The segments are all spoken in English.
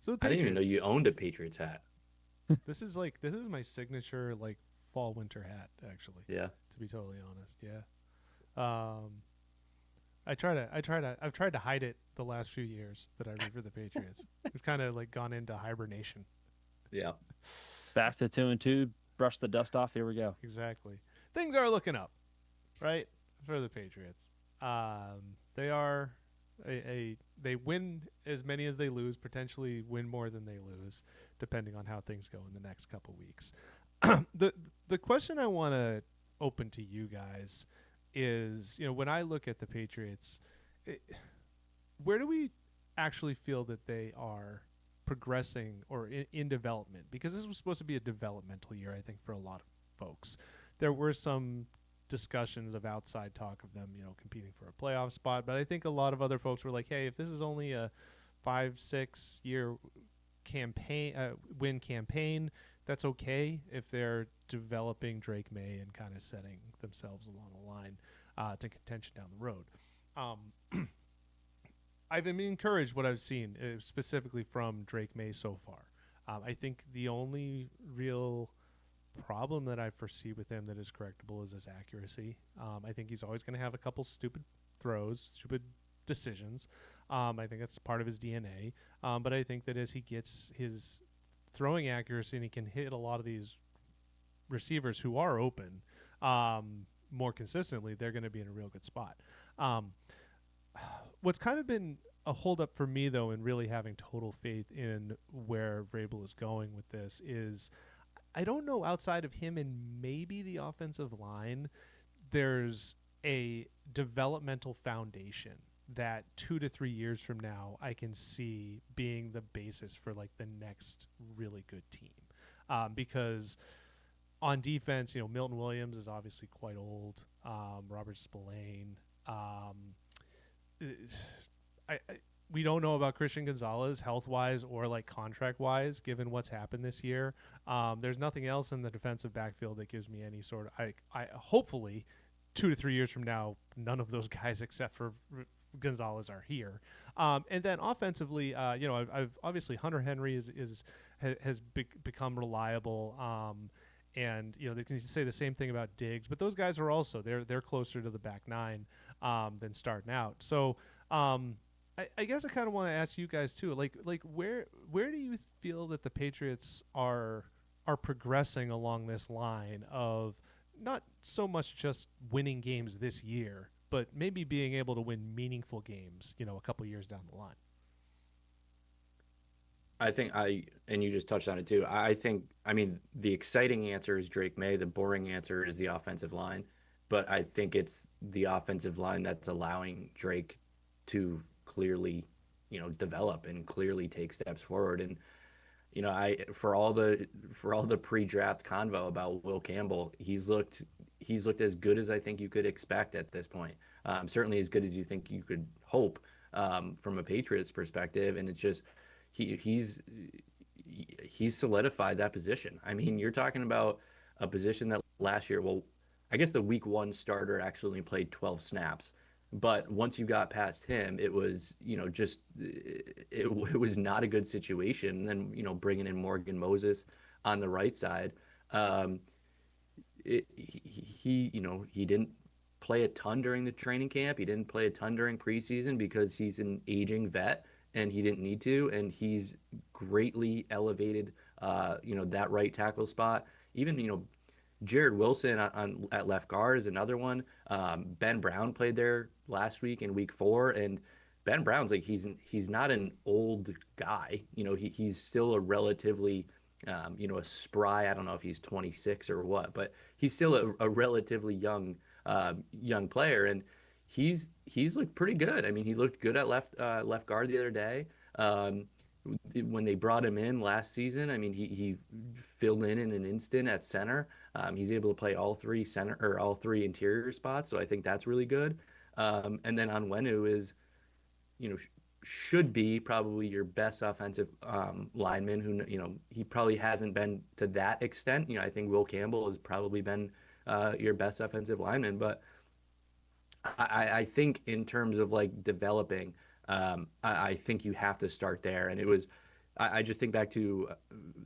So the I didn't even know Patriots. you owned a Patriots hat. This is my signature like fall winter hat actually. Yeah. To be totally honest, yeah. Um, I've tried to hide it the last few years that I root for the Patriots. We've kind of like gone into hibernation. Yeah. Fast to 2-2, brush the dust off. Here we go. Exactly. Things are looking up, right, for the Patriots. They are they win as many as they lose, potentially win more than they lose, depending on how things go in the next couple weeks. the the question I want to open to you guys is, when I look at the Patriots, it, where do we actually feel that they are progressing or in development? Because this was supposed to be a developmental year, I think, for a lot of folks. There were some discussions of outside talk of them, competing for a playoff spot, but I think a lot of other folks were like, "Hey, if this is only a 5-6 year campaign win campaign, that's okay if they're developing Drake May and kind of setting themselves along the line to contention down the road." Um, I've been encouraged what I've seen specifically from Drake May so far. I think the only real problem that I foresee with him that is correctable is his accuracy. I think he's always going to have a couple stupid throws, stupid decisions. I think that's part of his DNA. But I think that as he gets his throwing accuracy and he can hit a lot of these receivers who are open more consistently, they're going to be in a real good spot. Um, what's kind of been a holdup for me, though, in really having total faith in where Vrabel is going with this is I don't know, outside of him and maybe the offensive line, there's a developmental foundation that 2 to 3 years from now I can see being the basis for like the next really good team. Because on defense, Milton Williams is obviously quite old. Robert Spillane. I we don't know about Christian Gonzalez health wise or like contract wise, given what's happened this year. There's nothing else in the defensive backfield that gives me any sort of. I hopefully 2 to 3 years from now, none of those guys except for Gonzalez are here. And then offensively, I've obviously Hunter Henry has become reliable. And they can say the same thing about Diggs, but those guys are also they're closer to the back nine than starting out. So I guess I kind of want to ask you guys too, like where do you feel that the Patriots are progressing along this line of not so much just winning games this year, but maybe being able to win meaningful games, a couple years down the line. And you just touched on it too. I mean, the exciting answer is Drake May. The boring answer is the offensive line. But I think it's the offensive line that's allowing Drake to clearly, develop and clearly take steps forward. And, I for all the pre-draft convo about Will Campbell, he's looked as good as I think you could expect at this point. Certainly as good as you think you could hope from a Patriots perspective. And it's just he he's he's solidified that position. I mean, you're talking about a position that last year, well, I guess the week one starter actually only played 12 snaps. But once you got past him, it was, just it was not a good situation. And then, bringing in Morgan Moses on the right side, um, he didn't play a ton during the training camp. He didn't play a ton during preseason because he's an aging vet and he didn't need to. And he's greatly elevated, that right tackle spot. Even, Jared Wilson at left guard is another one. Ben Brown played there last week in week 4, and Ben Brown's like he's not an old guy. He's still a relatively a spry. I don't know if he's 26 or what, but he's still a relatively young player, and he's looked pretty good. I mean, he looked good at left guard the other day. When they brought him in last season, I mean, he filled in an instant at center. He's able to play all three center or all three interior spots, so I think that's really good. And then Onwenu is, should be probably your best offensive lineman. Who, he probably hasn't been to that extent. I think Will Campbell has probably been your best offensive lineman, but I think in terms of like developing, I think you have to start there. And it was, I just think back to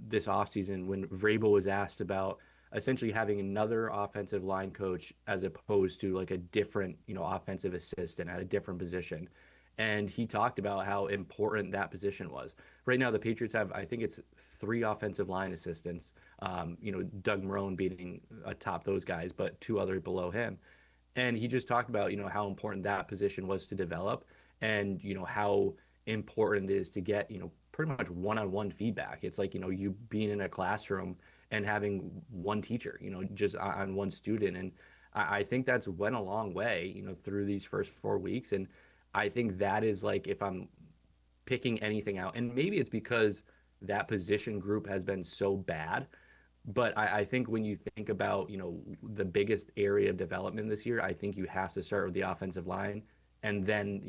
this offseason when Vrabel was asked about essentially having another offensive line coach as opposed to like a different, offensive assistant at a different position. And he talked about how important that position was. Right now, the Patriots have, I think it's 3 offensive line assistants, Doug Marone being atop those guys, but 2 others below him. And he just talked about, how important that position was to develop and, how important it is to get, pretty much one-on-one feedback. It's like, you being in a classroom and having one teacher, just on one student. And I think that's went a long way, through these first 4 weeks. And I think that is like, if I'm picking anything out, and maybe it's because that position group has been so bad, but I think when you think about, the biggest area of development this year, I think you have to start with the offensive line, and then,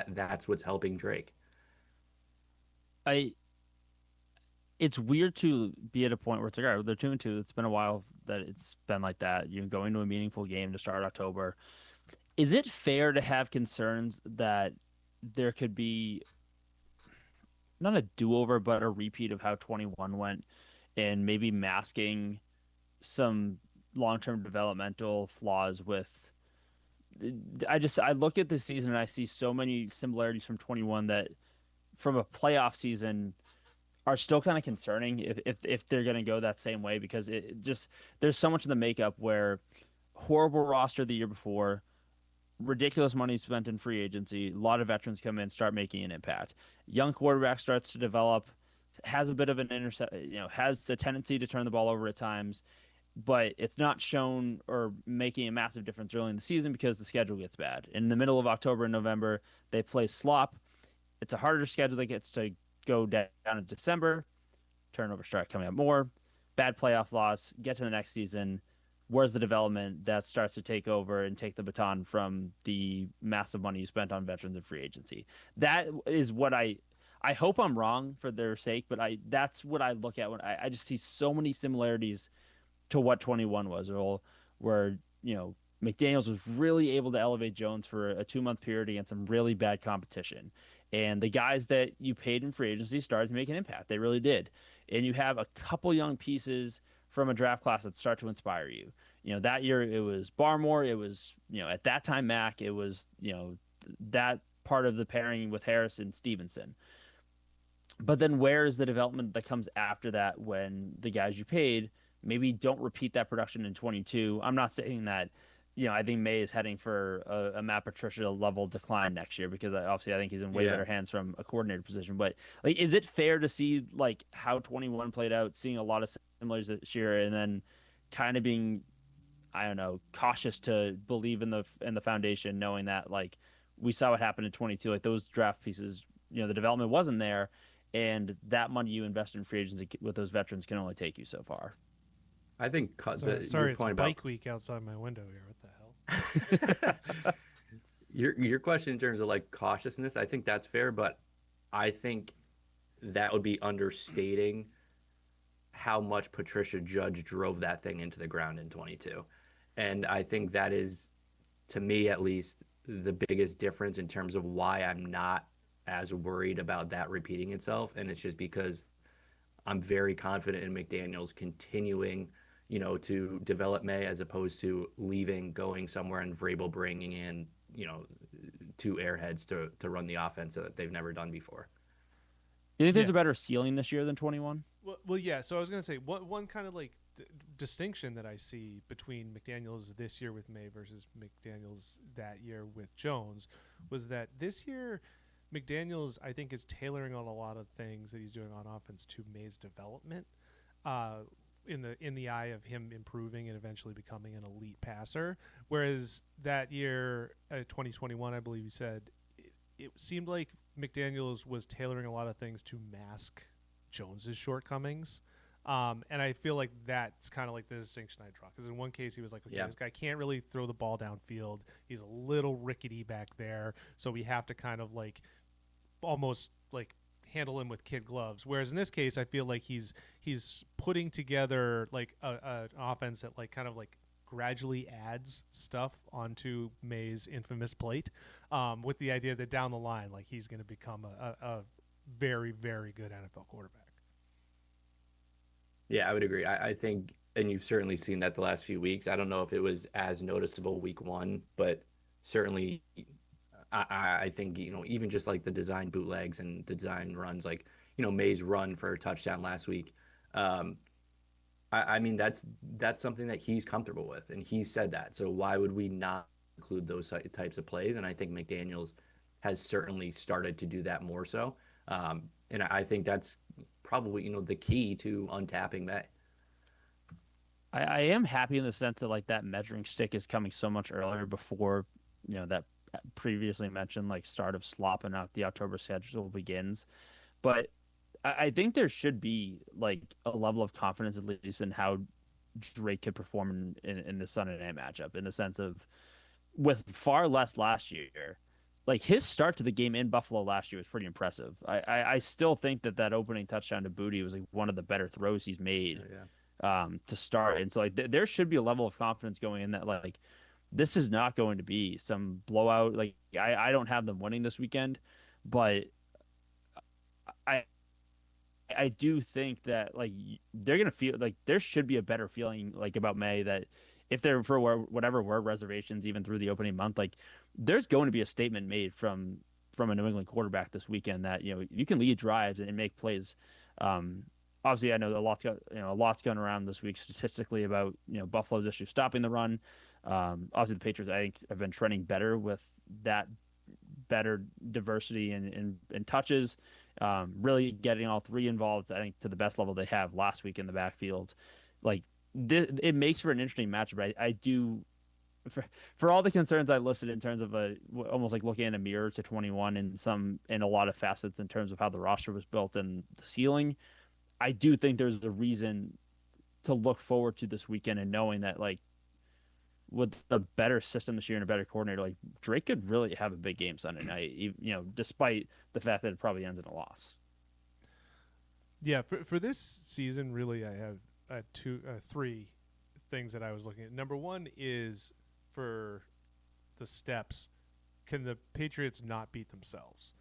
that's what's helping Drake. I it's weird to be at a point where it's like, all right, they're 2-2. It's been a while that it's been like that. You're going to a meaningful game to start October. Is it fair to have concerns that there could be not a do-over, but a repeat of how 21 went, and maybe masking some long-term developmental flaws with I look at this season and I see so many similarities from 21 that from a playoff season are still kind of concerning if they're going to go that same way, because it just there's so much in the makeup where horrible roster the year before, ridiculous money spent in free agency, a lot of veterans come in, start making an impact. Young quarterback starts to develop, has a bit of an has a tendency to turn the ball over at times, but it's not shown or making a massive difference early in the season because the schedule gets bad. In the middle of October and November, they play slop. It's a harder schedule that gets to go down in December. Turnovers start coming up more. Bad playoff loss. Get to the next season. Where's the development that starts to take over and take the baton from the massive money you spent on veterans and free agency? That is what I hope I'm wrong for their sake, but that's what I look at when I just see so many similarities to what 21 was, where McDaniels was really able to elevate Jones for a 2-month period against some really bad competition. And the guys that you paid in free agency started to make an impact. They really did. And you have a couple young pieces from a draft class that start to inspire you. That year it was Barmore. It was, at that time, Mack. It was, that part of the pairing with Harris and Stevenson. But then where is the development that comes after that when the guys you paid maybe don't repeat that production in 22? I'm not saying that, I think Maye is heading for a Matt Patricia level decline next year, because obviously I think he's in way better hands from a coordinator position. But like, is it fair to see like how 21 played out, seeing a lot of similarities this year, and then kind of being, I don't know, cautious to believe in the foundation, knowing that like we saw what happened in 22, like those draft pieces, the development wasn't there, and that money you invested in free agency with those veterans can only take you so far. I think sorry, your point it's about bike week outside my window here. What the hell? your question in terms of like cautiousness, I think that's fair, but I think that would be understating how much Patricia Judge drove that thing into the ground in 22. And I think that is, to me at least, the biggest difference in terms of why I'm not as worried about that repeating itself. And it's just because I'm very confident in McDaniels continuing, to develop Maye as opposed to leaving, going somewhere, and Vrabel bringing in, 2 airheads to run the offense that they've never done before. Do you think there's a better ceiling this year than 21? Well, yeah. So I was going to say one kind of like distinction that I see between McDaniels this year with Maye versus McDaniels that year with Jones was that this year McDaniels, I think, is tailoring on a lot of things that he's doing on offense to Maye's development, in the eye of him improving and eventually becoming an elite passer. Whereas that year, 2021, I believe you said, it seemed like McDaniels was tailoring a lot of things to mask Jones's shortcomings. And I feel like that's kind of like the distinction I draw. Because in one case, he was like, okay, this guy can't really throw the ball downfield. He's a little rickety back there. So we have to kind of like almost like handle him with kid gloves. Whereas in this case, I feel like he's putting together like an offense that like kind of like gradually adds stuff onto Maye's infamous plate, with the idea that down the line, like he's going to become very, very good NFL quarterback. Yeah, I would agree. I think, and you've certainly seen that the last few weeks. I don't know if it was as noticeable week one, but certainly I think, even just like the design bootlegs and the design runs, like, May's run for a touchdown last week. Um, I mean, that's something that he's comfortable with, and he said that. So why would we not include those types of plays? And I think McDaniels has certainly started to do that more so. And I think that's probably, the key to untapping May. I am happy in the sense that like that measuring stick is coming so much earlier before that previously mentioned like start of slopping out the October schedule begins. But I think there should be like a level of confidence at least in how Drake could perform in the Sunday night matchup in the sense of with far less last year. Like his start to the game in Buffalo last year was pretty impressive. I still think that opening touchdown to Booty was like one of the better throws he's made to start. And so like there should be a level of confidence going in that like this is not going to be some blowout. Like I don't have them winning this weekend, but I I do think that like they're gonna feel like there should be a better feeling like about May that if they're for whatever were reservations even through the opening month, like there's going to be a statement made from a New England quarterback this weekend that you can lead drives and make plays. Um, Obviously, I know a lot's going around this week statistically about Buffalo's issue stopping the run. Obviously, the Patriots I think have been trending better with that better diversity and touches. Really getting all three involved, I think, to the best level they have last week in the backfield. Like it makes for an interesting matchup. But I do, for all the concerns I listed in terms of almost like looking in a mirror to 21 in a lot of facets in terms of how the roster was built and the ceiling. I do think there's a reason to look forward to this weekend and knowing that like with a better system this year and a better coordinator, like Drake could really have a big game Sunday night, despite the fact that it probably ends in a loss. Yeah, for this season, really, I have three things that I was looking at. Number one is for the steps. Can the Patriots not beat themselves?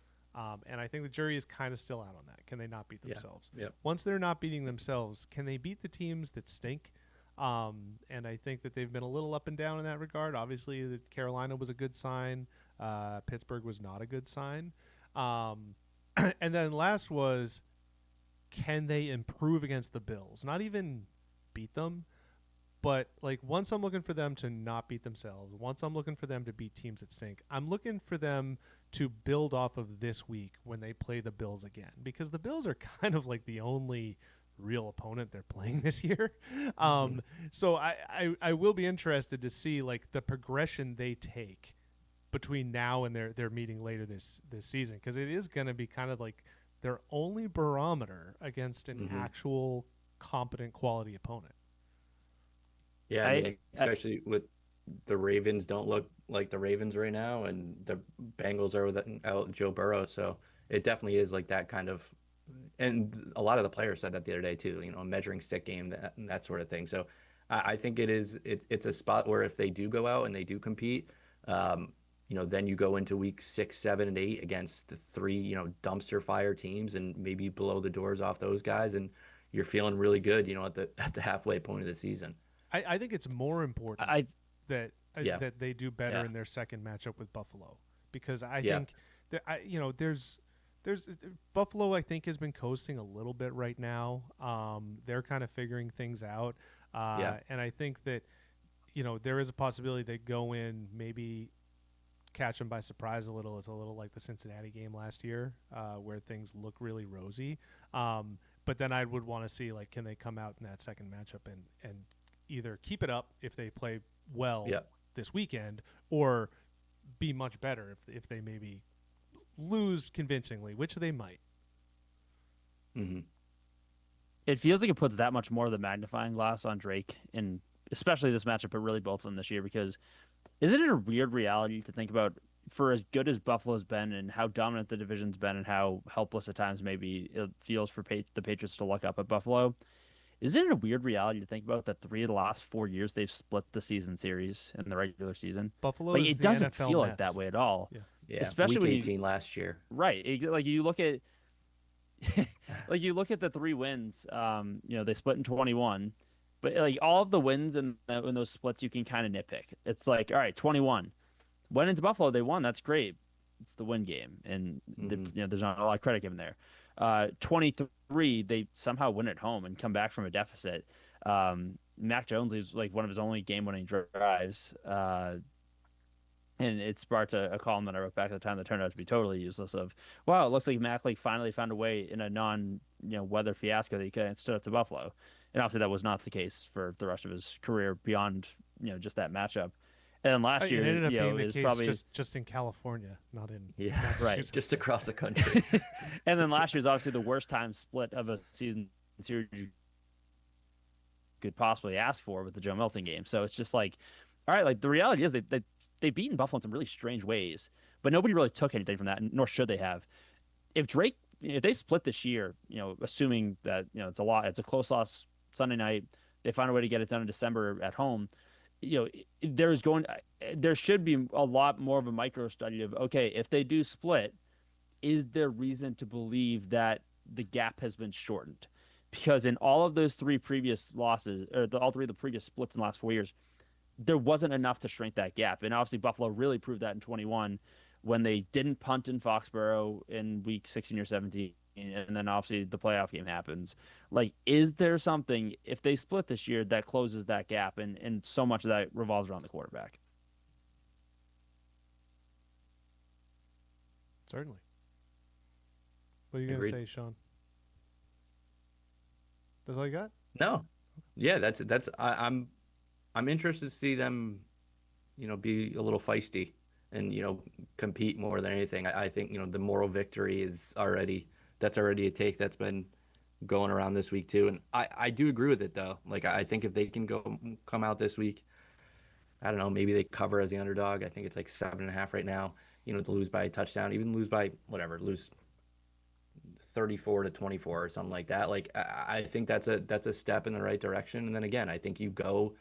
And I think the jury is kind of still out on that. Can they not beat themselves? Yeah. Once they're not beating themselves, can they beat the teams that stink? And I think that they've been a little up and down in that regard. Obviously, that Carolina was a good sign. Pittsburgh was not a good sign. And then last was, can they improve against the Bills? Not even beat them, but like once I'm looking for them to not beat themselves, once I'm looking for them to beat teams that stink, I'm looking for them to build off of this week when they play the Bills again, because the Bills are kind of like the only real opponent they're playing this year. So I will be interested to see like the progression they take between now and their meeting later this season, because it is going to be kind of like their only barometer against an actual competent quality opponent. Yeah, I mean, especially with the Ravens don't look like the Ravens right now, and the Bengals are without Joe Burrow, so it definitely is like that kind of. And a lot of the players said that the other day too. A measuring stick game, that sort of thing. So I think it's a spot where if they do go out and they do compete, then you go into week 6, 7, and 8 against the three dumpster fire teams, and maybe blow the doors off those guys, and you're feeling really good, at the halfway point of the season. I think it's more important that they do better in their second matchup with Buffalo, because I think that there's Buffalo I think has been coasting a little bit right now. They're kind of figuring things out, and I think that there is a possibility they go in, maybe catch them by surprise a little. It's a little like the Cincinnati game last year, where things look really rosy. But then I would want to see like, can they come out in that second matchup and either keep it up if they play well this weekend, or be much better if they maybe lose convincingly, which they might. It feels like it puts that much more of the magnifying glass on Drake, and especially this matchup, but really both of them this year, because isn't it a weird reality to think about, for as good as Buffalo's been and how dominant the division's been and how helpless at times maybe it feels for the Patriots to look up at Buffalo? Isn't it a weird reality to think about that 3 of the last 4 years they've split the season series in the regular season? Buffalo, like, is it the doesn't NFL feel Mets. like that way at all. Yeah, especially week when 18 last year. Right. Like you look at like you look at the 3 wins, they split in 21, but like all of the wins in those splits, you can kind of nitpick. It's like, all right, 21 went into Buffalo, they won. That's great. It's the win game, and there's not a lot of credit given there. 23, they somehow win at home and come back from a deficit. Mac Jones leaves like one of his only game-winning drives. And it sparked a column that I wrote back at the time that turned out to be totally useless. Of wow, it looks like Mac like finally found a way in a weather fiasco that he kind of stood up to Buffalo, and obviously that was not the case for the rest of his career beyond just that matchup. And then last year, It ended up being the is case probably just in California, not in Yeah, Massachusetts. Right. just across the country. and then last year is obviously the worst time split of a season series you could possibly ask for with the Joe Milton game. So it's just like, all right, like the reality is they've beaten Buffalo in some really strange ways, but nobody really took anything from that, nor should they have. If they split this year, assuming that it's a close loss Sunday night, they find a way to get it done in December at home. There should be a lot more of a micro study of, okay, if they do split, is there reason to believe that the gap has been shortened? Because in all of those 3 previous losses, or all 3 of the previous splits in the last 4 years, there wasn't enough to shrink that gap. And obviously, Buffalo really proved that in 21 when they didn't punt in Foxboro in week 16 or 17. And then obviously the playoff game happens. Like, is there something, if they split this year, that closes that gap? And so much of that revolves around the quarterback. Certainly. What are you going to say, Sean? That's all you got? No. Yeah, I'm interested to see them, be a little feisty and, compete more than anything. I think, the moral victory that's already a take that's been going around this week too. And I do agree with it though. Like, I think if they can come out this week, I don't know, maybe they cover as the underdog. I think it's like 7.5 right now, to lose by a touchdown, even lose by lose 34-24 or something like that. Like, I think that's a step in the right direction. And then again, I think you go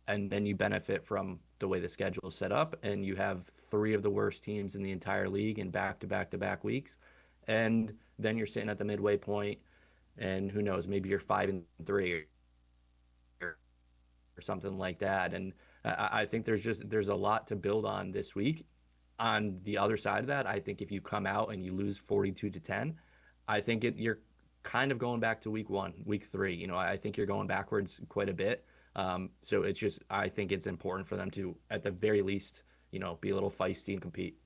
and then you benefit from the way the schedule is set up, and you have 3 of the worst teams in the entire league in back-to-back-to-back weeks. And then you're sitting at the midway point, and who knows, maybe you're 5-3 or something like that. And I think there's a lot to build on this week. On the other side of that, I think if you come out and you lose 42-10, I think you're kind of going back to week 1, week 3. I think you're going backwards quite a bit. So I think it's important for them to, at the very least, be a little feisty and compete.